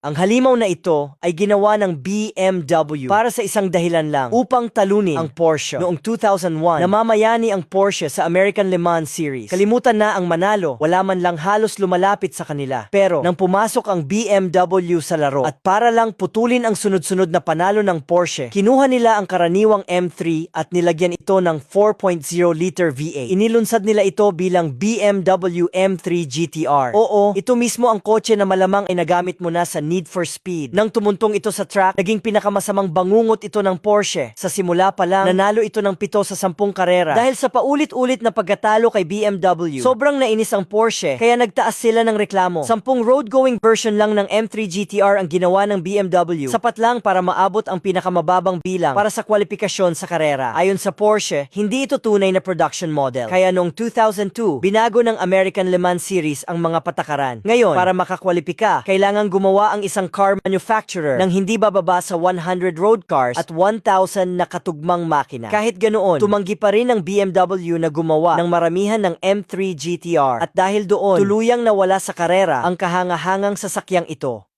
Ang halimaw na ito ay ginawa ng BMW para sa isang dahilan lang, upang talunin ang Porsche. Noong 2001, namamayani ang Porsche sa American Le Mans Series. Kalimutan na ang manalo, wala man lang halos lumalapit sa kanila. Pero nang pumasok ang BMW sa laro at para lang putulin ang sunod-sunod na panalo ng Porsche, kinuha nila ang karaniwang M3 at nilagyan ito ng 4.0-liter V8. Inilunsad nila ito bilang BMW M3 GTR. Oo, ito mismo ang kotse na malamang ay nagamit mo na sa Need for Speed. Nang tumuntong ito sa track, naging pinakamasamang bangungot ito ng Porsche. Sa simula pa lang, nanalo ito ng 7 sa 10 karera. Dahil sa paulit-ulit na pagkatalo kay BMW, sobrang nainis ang Porsche, kaya nagtaas sila ng reklamo. 10 road-going version lang ng M3 GTR ang ginawa ng BMW. Sapat lang para maabot ang pinakamababang bilang para sa kwalifikasyon sa karera. Ayon sa Porsche, hindi ito tunay na production model. Kaya noong 2002, binago ng American Le Mans Series ang mga patakaran. Ngayon, para makakwalipika, kailangan gumawa ang isang car manufacturer ng hindi bababa sa 100 road cars at 1,000 na katugmang makina. Kahit ganoon, tumanggi pa rin ang BMW na gumawa ng maramihan ng M3 GTR at dahil doon, tuluyang nawala sa karera ang kahangahangang sasakyang ito.